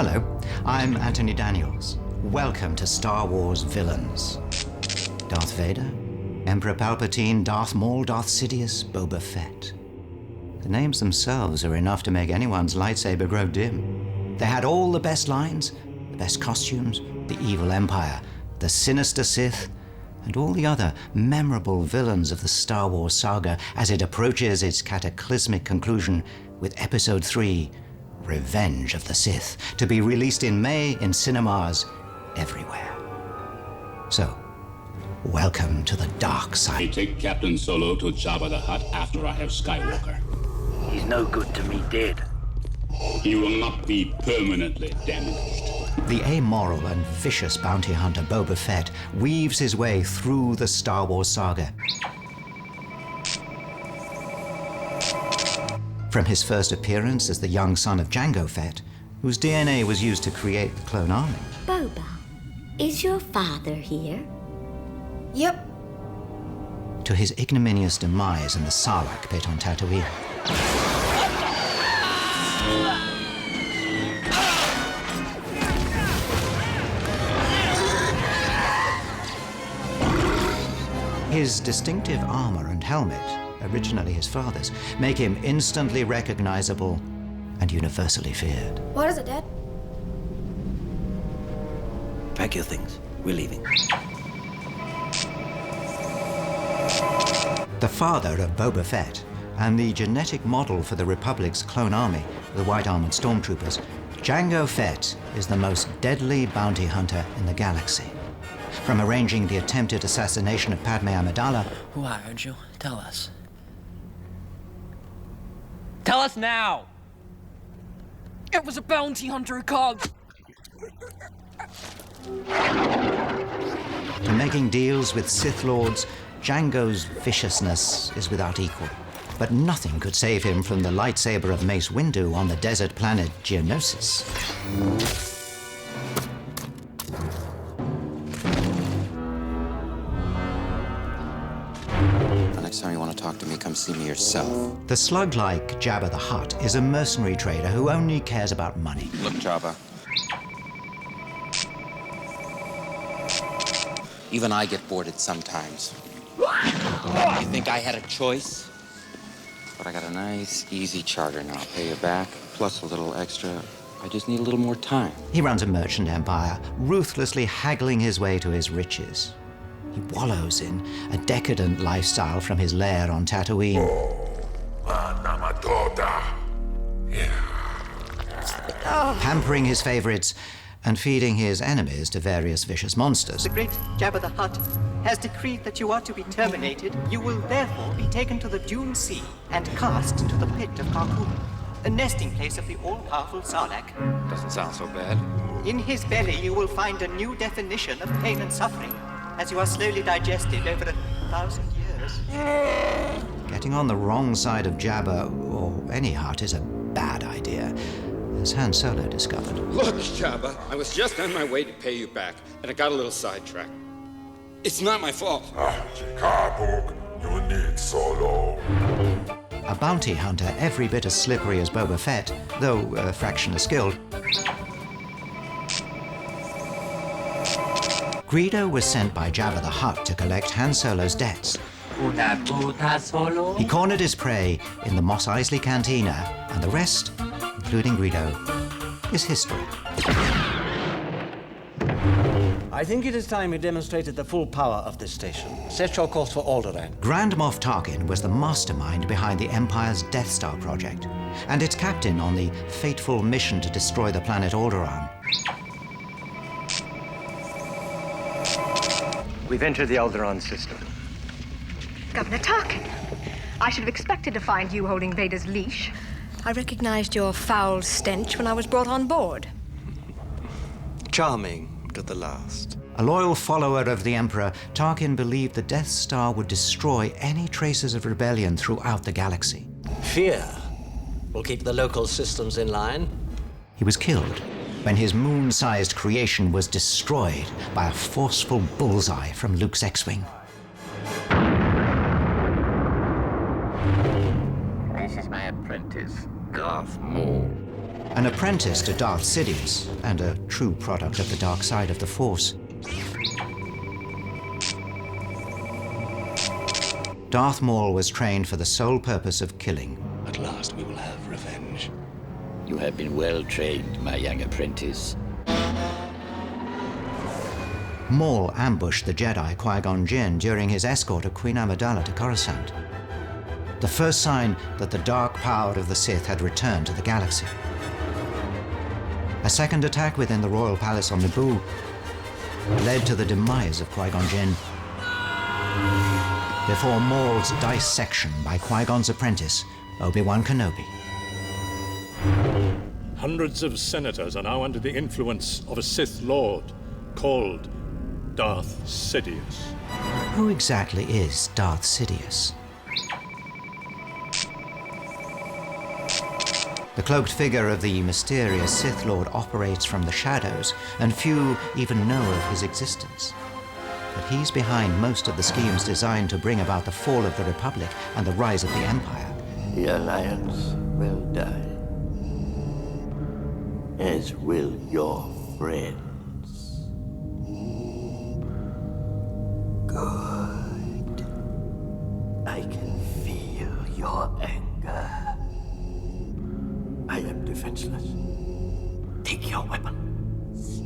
Hello, I'm Anthony Daniels. Welcome to Star Wars Villains. Darth Vader, Emperor Palpatine, Darth Maul, Darth Sidious, Boba Fett. The names themselves are enough to make anyone's lightsaber grow dim. They had all the best lines, the best costumes, the evil Empire, the sinister Sith, and all the other memorable villains of the Star Wars saga as it approaches its cataclysmic conclusion with Episode 3, Revenge of the Sith, to be released in May in cinemas everywhere. So, welcome to the dark I side. take Captain Solo to Jabba the Hutt after I have Skywalker. He's no good to me dead. He will not be permanently damaged. The amoral and vicious bounty hunter Boba Fett weaves his way through the Star Wars saga. From his first appearance as the young son of Jango Fett, whose DNA was used to create the clone army, Boba, is your father here? Yep. to his ignominious demise in the Sarlacc pit on Tatooine. His distinctive armor and helmet, originally his father's, make him instantly recognizable and universally feared. What is it, Dad? Pack your things. We're leaving. The father of Boba Fett and the genetic model for the Republic's clone army, the White Armored Stormtroopers, Jango Fett is the most deadly bounty hunter in the galaxy. From arranging the attempted assassination of Padme Amidala Who hired you? Tell us. Tell us now! It was a bounty hunter called... to making deals with Sith Lords, Jango's viciousness is without equal. But nothing could save him from the lightsaber of Mace Windu on the desert planet Geonosis. The next time you want to talk to me, come see me yourself. The slug-like Jabba the Hutt is a mercenary trader who only cares about money. Look, Jabba. Even I get boarded sometimes. You think I had a choice? But I got a nice, easy charter now. I'll pay you back, plus a little extra. I just need a little more time. He runs a merchant empire, ruthlessly haggling his way to his riches. He wallows in a decadent lifestyle from his lair on Tatooine. Pampering his favorites and feeding his enemies to various vicious monsters. The great Jabba the Hutt has decreed that you are to be terminated. You will therefore be taken to the Dune Sea and cast into the pit of Carkoon, the nesting place of the all-powerful Sarlacc. Doesn't sound so bad. In his belly, you will find a new definition of pain and suffering as you are slowly digested over 1,000 years. Getting on the wrong side of Jabba, or any Hutt, is a bad idea, as Han Solo discovered. Look, Jabba, I was just on my way to pay you back, and I got a little sidetracked. It's not my fault. A bounty hunter every bit as slippery as Boba Fett, though a fraction as skilled. Greedo was sent by Jabba the Hutt to collect Han Solo's debts. He cornered his prey in the Mos Eisley Cantina, and the rest, including Greedo, is history. I think it is time we demonstrated the full power of this station. Set your course for Alderaan. Grand Moff Tarkin was the mastermind behind the Empire's Death Star project, and its captain on the fateful mission to destroy the planet Alderaan. We've entered the Alderaan system. Governor Tarkin. I should have expected to find you holding Vader's leash. I recognized your foul stench when I was brought on board. Charming to the last. A loyal follower of the Emperor, Tarkin believed the Death Star would destroy any traces of rebellion throughout the galaxy. Fear will keep the local systems in line. He was killed when his moon-sized creation was destroyed by a forceful bullseye from Luke's X-Wing. This is my apprentice, Darth Maul. An apprentice to Darth Sidious, and a true product of the dark side of the Force, Darth Maul was trained for the sole purpose of killing. At last we will have revenge. You have been well trained, my young apprentice. Maul ambushed the Jedi Qui-Gon Jinn during his escort of Queen Amidala to Coruscant, the first sign that the dark power of the Sith had returned to the galaxy. A second attack within the Royal Palace on Naboo led to the demise of Qui-Gon Jinn, before Maul's dissection by Qui-Gon's apprentice, Obi-Wan Kenobi. Hundreds of senators are now under the influence of a Sith Lord called Darth Sidious. Who exactly is Darth Sidious? The cloaked figure of the mysterious Sith Lord operates from the shadows, and few even know of his existence. But he's behind most of the schemes designed to bring about the fall of the Republic and the rise of the Empire. The Alliance will die, as will your friends. Good. I can feel your anger. I am defenseless. Take your weapon.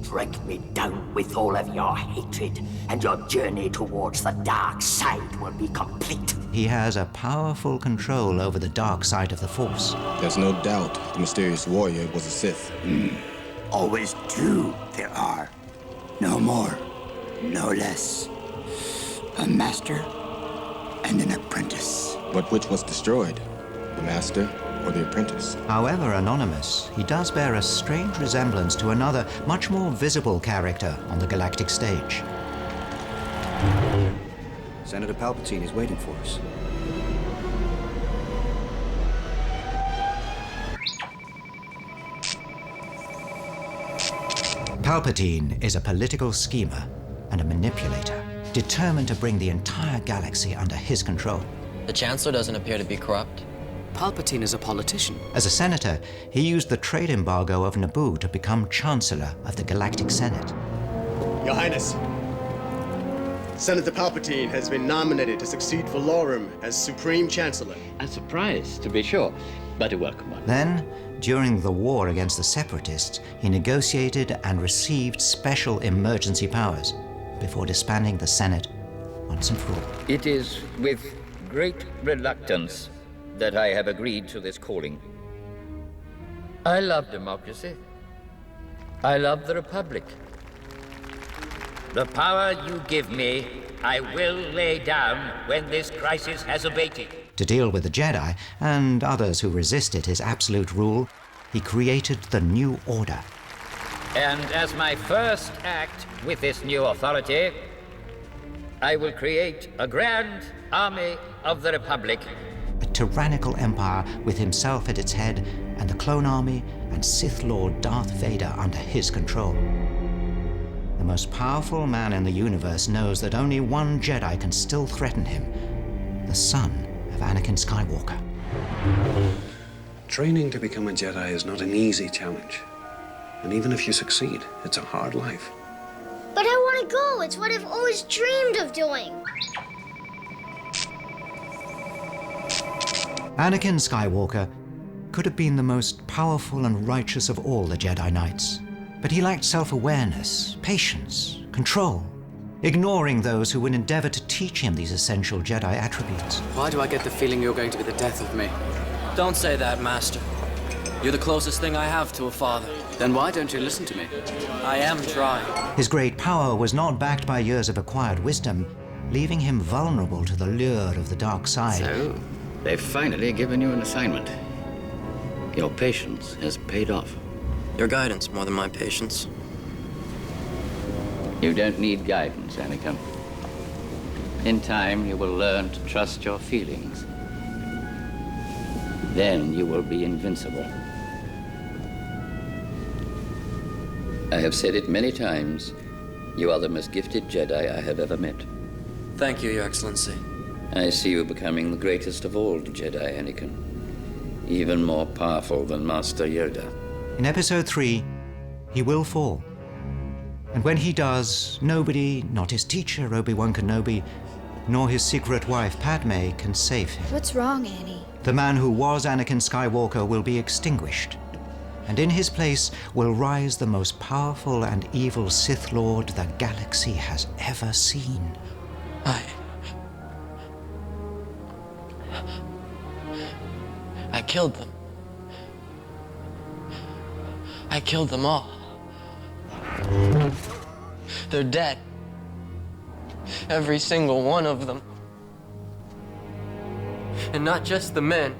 Strike me down with all of your hatred, and your journey towards the dark side will be complete. He has a powerful control over the dark side of the Force. There's no doubt the mysterious warrior was a Sith. Always two there are. No more, no less. A master and an apprentice. But which was destroyed? The master or the apprentice? However anonymous, he does bear a strange resemblance to another, much more visible character on the galactic stage. Senator Palpatine is waiting for us. Palpatine is a political schemer and a manipulator, determined to bring the entire galaxy under his control. The Chancellor doesn't appear to be corrupt. Palpatine is a politician. As a senator, he used the trade embargo of Naboo to become Chancellor of the Galactic Senate. Your Highness, Senator Palpatine has been nominated to succeed Valorum as Supreme Chancellor. A surprise, to be sure, but a welcome one. Then, during the war against the Separatists, he negotiated and received special emergency powers before disbanding the Senate once and for all. It is with great reluctance that I have agreed to this calling. I love democracy. I love the Republic. The power you give me, I will lay down when this crisis has abated. To deal with the Jedi and others who resisted his absolute rule, he created the New Order. And as my first act with this new authority, I will create a grand army of the Republic. A tyrannical empire with himself at its head, and the clone army and Sith Lord Darth Vader under his control. The most powerful man in the universe knows that only one Jedi can still threaten him, the son of Anakin Skywalker. Training to become a Jedi is not an easy challenge. And even if you succeed, it's a hard life. But I want to go. It's what I've always dreamed of doing. Anakin Skywalker could have been the most powerful and righteous of all the Jedi Knights, but he lacked self-awareness, patience, control, ignoring those who would endeavor to teach him these essential Jedi attributes. Why do I get the feeling you're going to be the death of me? Don't say that, Master. You're the closest thing I have to a father. Then why don't you listen to me? I am trying. His great power was not backed by years of acquired wisdom, leaving him vulnerable to the lure of the dark side. So, they've finally given you an assignment. Your patience has paid off. Your guidance more than my patience. You don't need guidance, Anakin. In time, you will learn to trust your feelings. Then you will be invincible. I have said it many times. You are the most gifted Jedi I have ever met. Thank you, Your Excellency. I see you becoming the greatest of all the Jedi, Anakin. Even more powerful than Master Yoda. In Episode 3, he will fall. And when he does, nobody, not his teacher, Obi-Wan Kenobi, nor his secret wife, Padme, can save him. What's wrong, Annie? The man who was Anakin Skywalker will be extinguished. And in his place will rise the most powerful and evil Sith Lord the galaxy has ever seen. I killed them. I killed them all. They're dead. Every single one of them. And not just the men,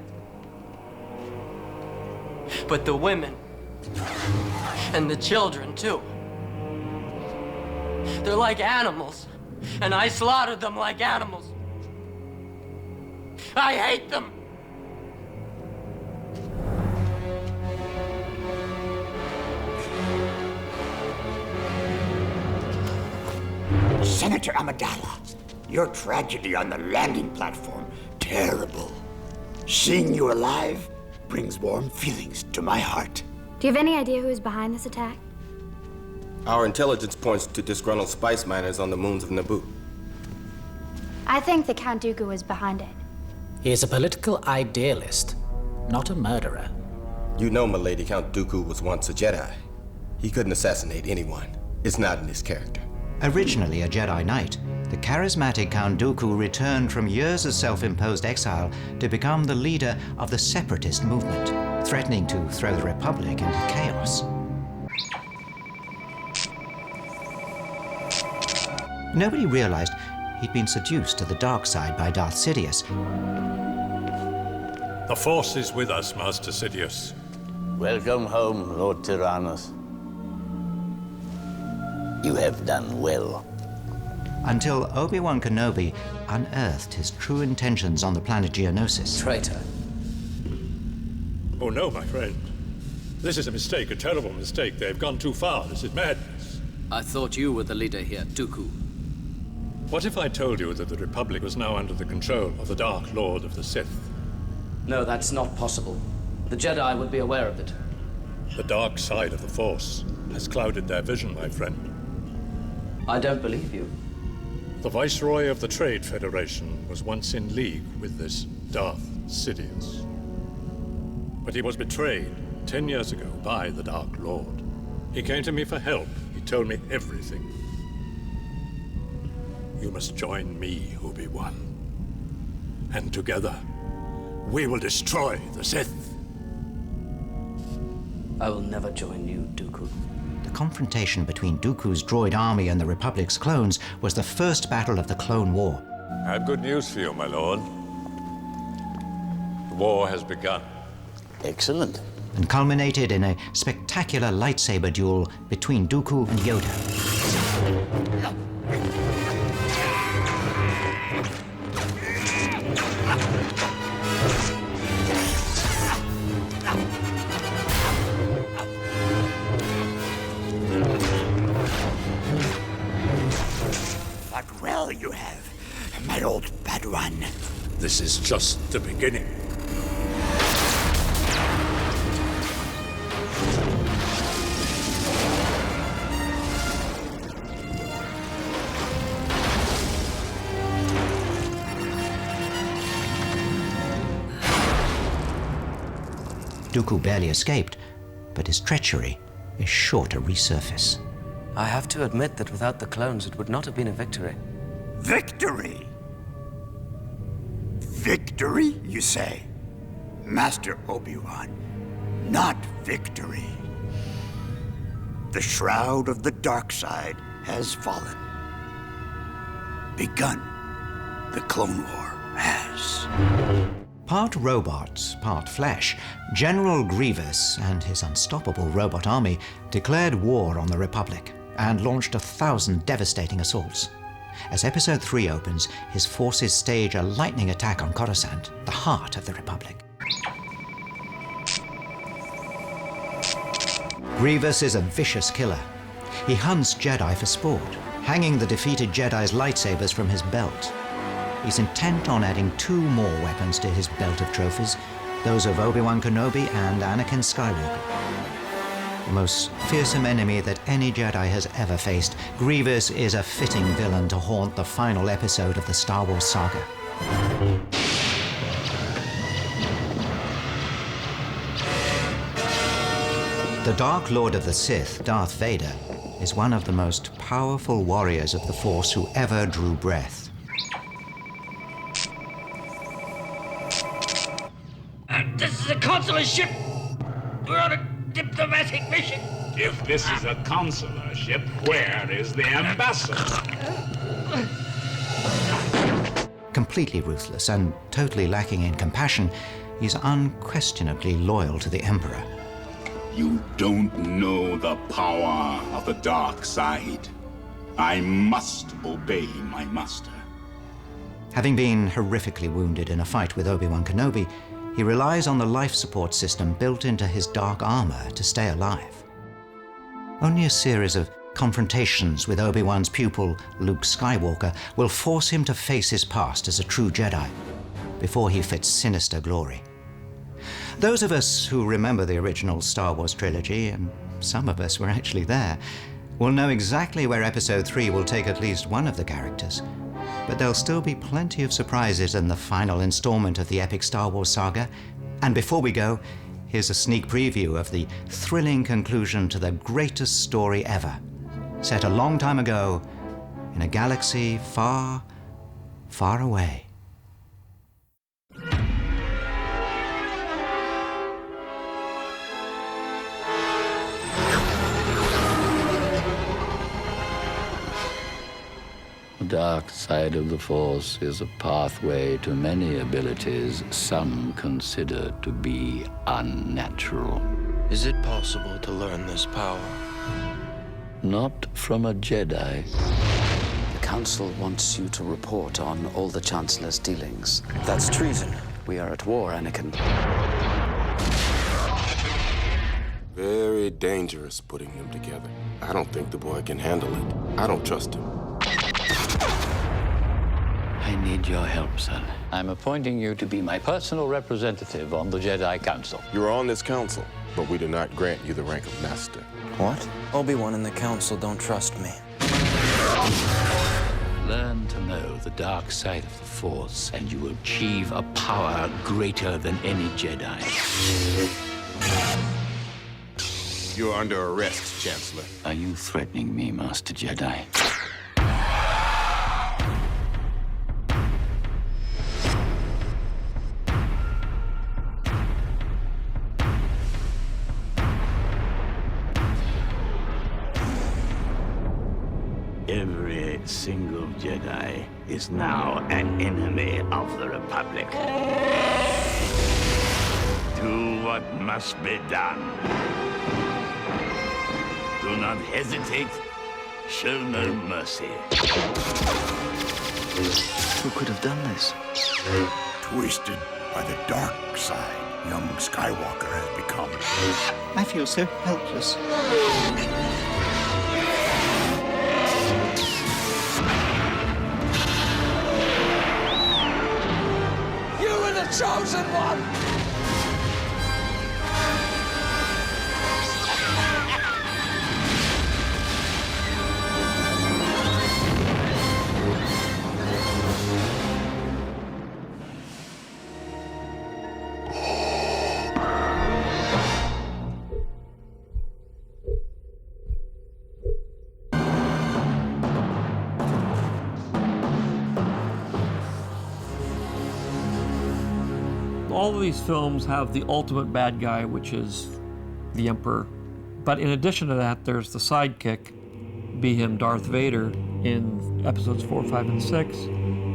but the women. And the children, too. They're like animals, and I slaughtered them like animals. I hate them! Senator Amidala, your tragedy on the landing platform, terrible. Seeing you alive brings warm feelings to my heart. Do you have any idea who is behind this attack? Our intelligence points to disgruntled spice miners on the moons of Naboo. I think the Count Dooku is behind it. He is a political idealist, not a murderer. You know, milady, Count Dooku was once a Jedi. He couldn't assassinate anyone. It's not in his character. Originally a Jedi Knight, the charismatic Count Dooku returned from years of self-imposed exile to become the leader of the separatist movement, threatening to throw the Republic into chaos. Nobody realized he'd been seduced to the dark side by Darth Sidious. The Force is with us, Master Sidious. Welcome home, Lord Tyrannus. You have done well. Until Obi-Wan Kenobi unearthed his true intentions on the planet Geonosis. Traitor. Oh no, my friend. This is a mistake, a terrible mistake. They've gone too far. This is madness. I thought you were the leader here, Dooku. What if I told you that the Republic was now under the control of the Dark Lord of the Sith? No, that's not possible. The Jedi would be aware of it. The dark side of the Force has clouded their vision, my friend. I don't believe you. The Viceroy of the Trade Federation was once in league with this Darth Sidious. But he was betrayed 10 years ago by the Dark Lord. He came to me for help. He told me everything. You must join me, Obi-Wan. And together, we will destroy the Sith. I will never join you, Dooku. The confrontation between Dooku's droid army and the Republic's clones was the first battle of the Clone War. I have good news for you, my lord. The war has begun. Excellent. And culminated in a spectacular lightsaber duel between Dooku and Yoda. Fought well you have, my old Padawan. This is just the beginning. Dooku barely escaped, but his treachery is sure to resurface. I have to admit that without the clones, it would not have been a victory. Victory? Victory, you say? Master Obi-Wan, not victory. The shroud of the dark side has fallen. Begun. The Clone War has. Part robot, part flesh, General Grievous and his unstoppable robot army declared war on the Republic and launched 1,000 devastating assaults. As Episode 3 opens, his forces stage a lightning attack on Coruscant, the heart of the Republic. Grievous is a vicious killer. He hunts Jedi for sport, hanging the defeated Jedi's lightsabers from his belt. He's intent on adding 2 more weapons to his belt of trophies, those of Obi-Wan Kenobi and Anakin Skywalker. The most fearsome enemy that any Jedi has ever faced, Grievous is a fitting villain to haunt the final episode of the Star Wars saga. The Dark Lord of the Sith, Darth Vader, is one of the most powerful warriors of the Force who ever drew breath. This is a consular ship. We're on a diplomatic mission. If this is a consular ship, where is the ambassador? Completely ruthless and totally lacking in compassion, he's unquestionably loyal to the Emperor. You don't know the power of the dark side. I must obey my master. Having been horrifically wounded in a fight with Obi-Wan Kenobi, he relies on the life support system built into his dark armor to stay alive. Only a series of confrontations with Obi-Wan's pupil, Luke Skywalker, will force him to face his past as a true Jedi before he fits sinister glory. Those of us who remember the original Star Wars trilogy, and some of us were actually there, will know exactly where Episode 3 will take at least one of the characters. But there'll still be plenty of surprises in the final installment of the epic Star Wars saga. And before we go, here's a sneak preview of the thrilling conclusion to the greatest story ever, set a long time ago in a galaxy far, far away. The dark side of the Force is a pathway to many abilities some consider to be unnatural. Is it possible to learn this power? Not from a Jedi. The Council wants you to report on all the Chancellor's dealings. That's treason. We are at war, Anakin. Very dangerous putting them together. I don't think the boy can handle it. I don't trust him. I need your help, son. I'm appointing you to be my personal representative on the Jedi Council. You are on this council, but we do not grant you the rank of master. What? Obi-Wan and the Council don't trust me. Learn to know the dark side of the Force, and you will achieve a power greater than any Jedi. You're under arrest, Chancellor. Are you threatening me, Master Jedi? Every single Jedi is now an enemy of the Republic. Do what must be done. Do not hesitate. Show no mercy. Who could have done this? Twisted by the dark side, young Skywalker has become. I feel so helpless. Chosen one! All of these films have the ultimate bad guy, which is the Emperor. But in addition to that, there's the sidekick, be him Darth Vader in episodes 4, 5, and 6,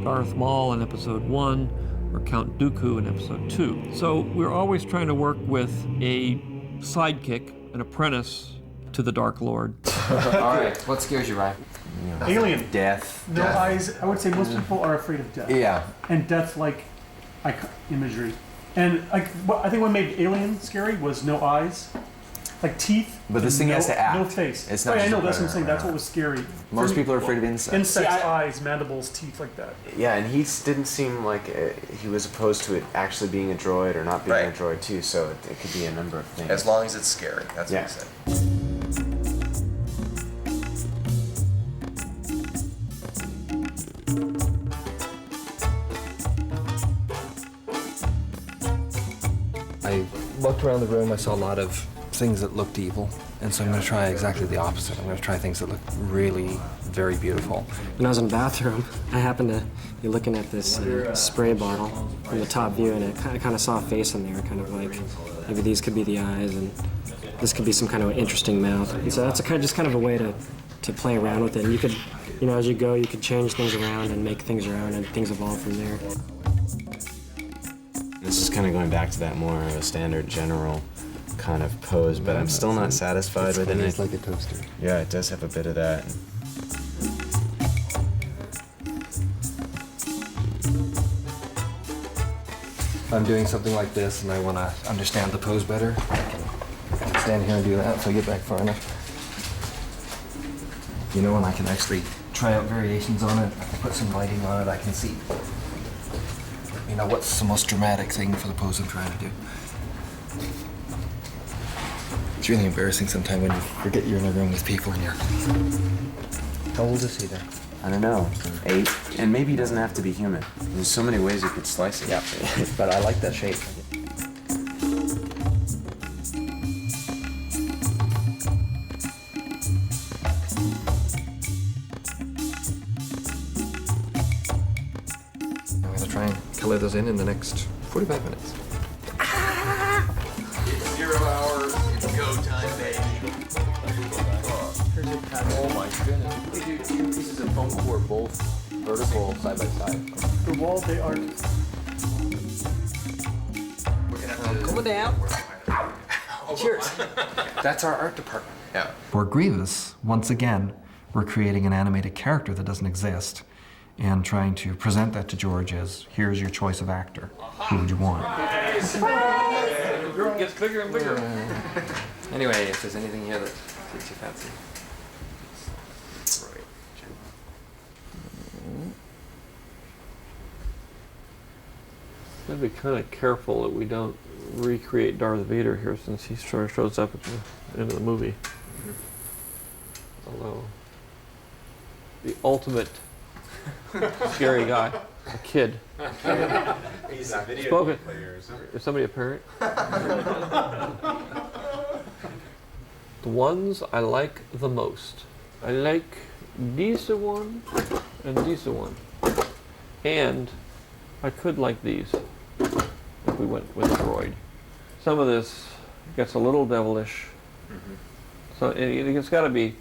Darth Maul in episode 1, or Count Dooku in episode 2. So we're always trying to work with a sidekick, an apprentice to the Dark Lord. All right, what scares you, Ryan? Alien. Death. No eyes. I would say most people are afraid of death. Yeah. And death like imagery. And I think what made Alien scary was no eyes. like teeth. But this thing has to act. No face. It's not Right, I just know, a that's what I'm predator, saying. That's yeah. what was scary. Most people are afraid of insects. Insects, See, eyes, mandibles, teeth, like that. Yeah, and he didn't seem like he was opposed to it actually being a droid or not being a droid too, so it could be a number of things. As long as it's scary, that's what he said. I looked around the room, I saw a lot of things that looked evil, and so I'm going to try exactly the opposite. I'm going to try things that look really very beautiful. When I was in the bathroom, I happened to be looking at this spray bottle from the top view, and I kind of saw a face in there, kind of like maybe these could be the eyes, and this could be some kind of interesting mouth. And so that's just kind of a way to play around with it. And you could, as you go, you could change things around and make things around, and things evolve from there. This is kind of going back to that more of a standard general kind of pose, but I'm still not satisfied with it. It's like a toaster. Yeah, it does have a bit of that. If I'm doing something like this and I want to understand the pose better, I can stand here and do that if I get back far enough. And I can actually try out variations on it. I can put some lighting on it. I can see, what's the most dramatic thing for the pose I'm trying to do. It's really embarrassing sometimes when you forget you're in a room with people and you're... How old is he then? I don't know, 8? And maybe he doesn't have to be human. There's so many ways you could slice it. Yeah, but I like that shape. I'm going to try and color those in the next 45 minutes. It's 0 hours, it's go time, baby. Oh my goodness. We do 2 pieces of foam core, both vertical, side by side. The wall, they are. Cool down. Cheers. That's our art department. Yeah. For Grievous, once again, we're creating an animated character that doesn't exist and trying to present that to George as, here's your choice of actor. Who would you want? The group gets bigger and bigger. Anyway, if there's anything here that takes your fancy. Gotta be kind of careful that we don't recreate Darth Vader here, since he sort of shows up at the end of the movie. Although, the ultimate scary guy, a kid. He's a video Spoken. game player or something. Is somebody a parent? The ones I like the most. I like this one and this one. And I could like these if we went with a droid. Some of this gets a little devilish. So it's got to be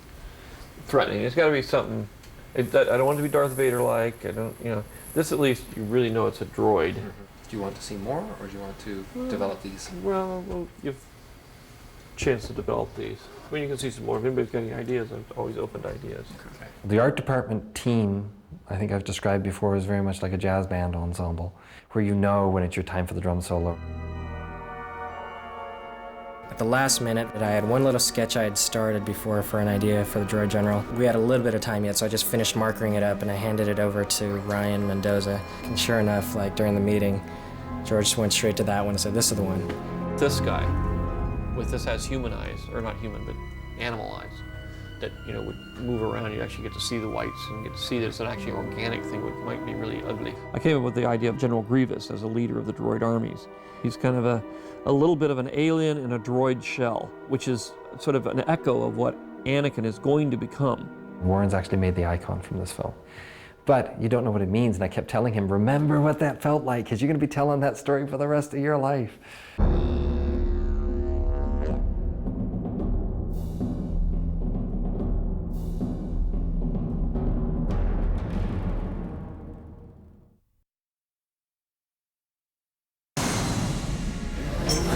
threatening. It's got to be something. I don't want it to be Darth Vader-like. I don't, This at least you really know it's a droid. Do you want to see more, or do you want to develop these? Well, we'll give a chance to develop these. I mean, you can see some more. If anybody's got any ideas, I'm always open to ideas. Okay. The art department team, I think I've described before, is very much like a jazz band ensemble, where you know when it's your time for the drum solo. At the last minute, I had one little sketch I had started before for an idea for the Droid General. We had a little bit of time yet, so I just finished marking it up and I handed it over to Ryan Mendoza. And sure enough, like during the meeting, George just went straight to that one and said, "This is the one." This guy, with this has human eyes, or not human, but animal eyes, that would move around. You actually get to see the whites and get to see that it's an actually organic thing, which might be really ugly. I came up with the idea of General Grievous as a leader of the droid armies. He's kind of a little bit of an alien in a droid shell, which is sort of an echo of what Anakin is going to become. Warren's actually made the icon from this film. But you don't know what it means, and I kept telling him, remember what that felt like, because you're going to be telling that story for the rest of your life.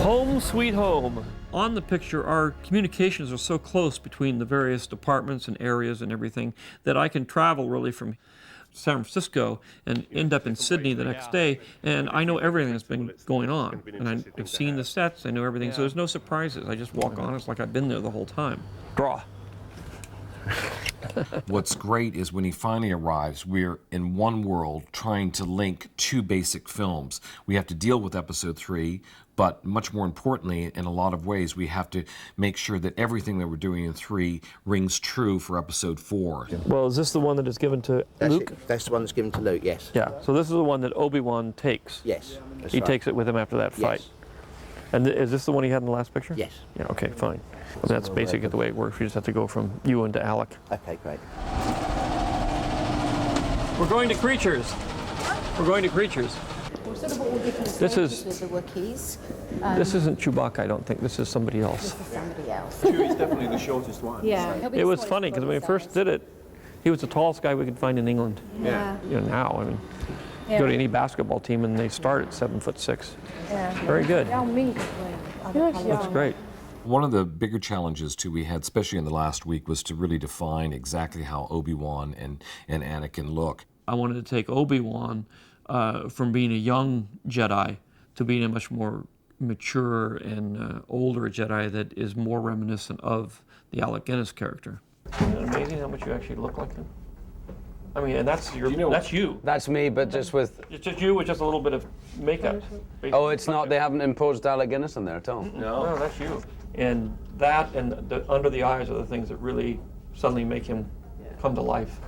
Home sweet home. On the picture, our communications are so close between the various departments and areas and everything that I can travel really from San Francisco and end up in Sydney the next day, and I know everything that's been going on. And I've seen the sets, I know everything, so there's no surprises. I just walk on, it's like I've been there the whole time. Draw. What's great is when he finally arrives, we're in one world trying to link two basic films. We have to deal with episode 3, but much more importantly, in a lot of ways, we have to make sure that everything that we're doing in 3 rings true for episode 4. Well, is this the one that is given to Luke? That's the one that's given to Luke, yes. Yeah, so this is the one that Obi-Wan takes. Yes. He takes it with him after that fight. Yes. And is this the one he had in the last picture? Yes. Yeah, okay, fine. Well, that's basically the way it works. You just have to go from Ewan to Alec. Okay, great. We're going to creatures. We're going to creatures. Sort of all different This is- stages of the Wookiees. This isn't Chewbacca, I don't think. This is somebody else. This is somebody else. Chewie's definitely the shortest one. Yeah. It was funny because when we first did it, he was the tallest guy we could find in England. Yeah. You know, now, I mean, Yeah. go to any basketball team and they start at 7'6". Yeah. Very good. Looks great. One of the bigger challenges, too, we had, especially in the last week, was to really define exactly how Obi-Wan and Anakin look. I wanted to take Obi-Wan from being a young Jedi to being a much more mature and older Jedi that is more reminiscent of the Alec Guinness character. Isn't it amazing how much you actually look like him? I mean, and that's that's you. That's me, but just with... It's just you with just a little bit of makeup. Oh, it's not, they haven't imposed Alec Guinness on there at all? No, that's you. And that and the under the eyes are the things that really suddenly make him come to life.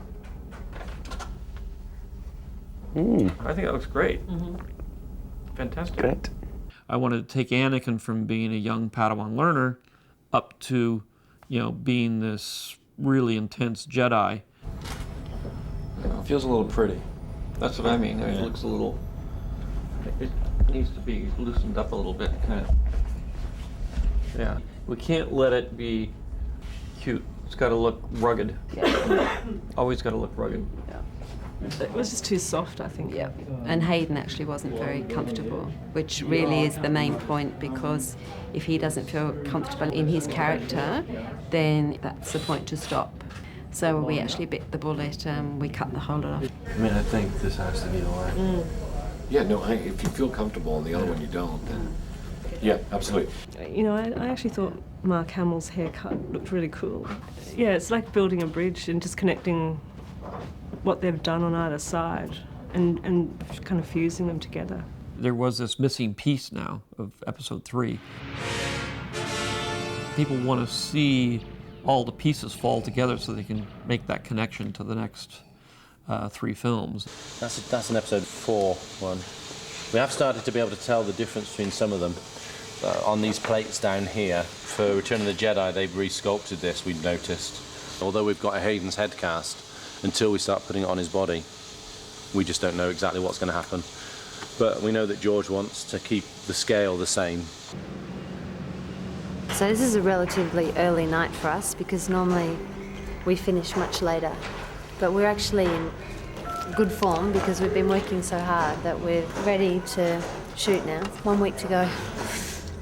I think that looks great. Fantastic. Great. I wanted to take Anakin from being a young Padawan learner up to, you know, being this really intense Jedi. It feels a little pretty. That's what I mean. It looks a little. It needs to be loosened up a little bit, kind of. Yeah. We can't let it be cute. It's got to look rugged. Always got to look rugged. It was just too soft, I think. Yeah, and Hayden actually wasn't very comfortable, which really is the main point, because if he doesn't feel comfortable in his character, then that's the point to stop. So we actually bit the bullet and we cut the whole lot off. I mean, I think this has to be the way. Yeah, no, if you feel comfortable and the other one you don't, then yeah, absolutely. You know, I actually thought Mark Hamill's haircut looked really cool. Yeah, it's like building a bridge and just connecting what they've done on either side and kind of fusing them together. There was this missing piece now of episode 3. People want to see all the pieces fall together so they can make that connection to the next 3 films. That's an episode 4 one. We have started to be able to tell the difference between some of them. On these plates down here, for Return of the Jedi, they've re-sculpted this, we've noticed. Although we've got a Hayden's head cast, until we start putting it on his body, we just don't know exactly what's going to happen. But we know that George wants to keep the scale the same. So this is a relatively early night for us because normally we finish much later. But we're actually in good form because we've been working so hard that we're ready to shoot now. 1 week to go.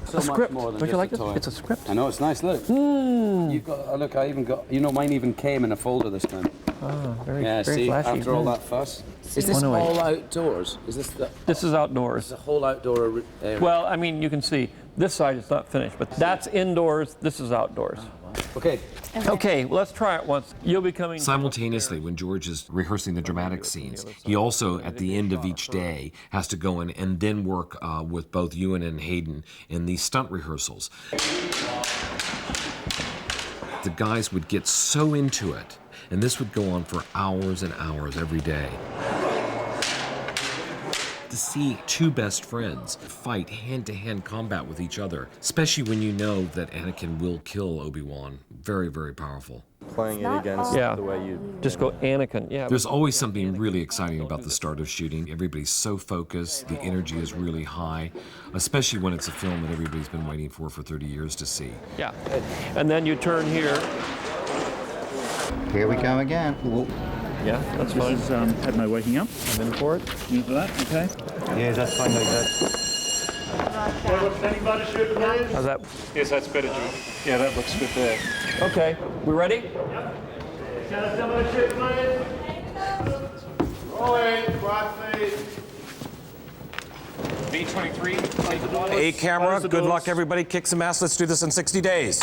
So much more than Don't you just like a it? toy. It's a script. I know, it's nice, look. You've got, oh, look, I even got, you know, mine even came in a folder this time. Oh, very, yeah, very see, flashy. after all that fuss. Is this all outdoors? Is this the... This is outdoors. It's a whole outdoor area. Well, I mean, you can see this side is not finished, but that's indoors, this is outdoors. Okay. Okay, well, let's try it once. You'll be coming... Simultaneously, when George is rehearsing the dramatic scenes, he also, at the end of each day, has to go in and then work with both Ewan and Hayden in these stunt rehearsals. The guys would get so into it, and this would go on for hours and hours every day. To see 2 best friends fight hand-to-hand combat with each other, especially when you know that Anakin will kill Obi-Wan. Very, very powerful. Playing it against the way you... Just go Anakin, yeah. There's always something really exciting about the start of shooting. Everybody's so focused, the energy is really high, especially when it's a film that everybody's been waiting for 30 years to see. Yeah, and then you turn here. Here we go again. Yeah, that's fine. This is Padme waking up. I'm in for it. You in for that? Okay. Yeah, that's fine like that. How's that? Yes, that's better, George. Yeah, that looks good there. Okay, we ready? 23. A camera. Good luck, everybody. Kick some ass. Let's do this in 60 days.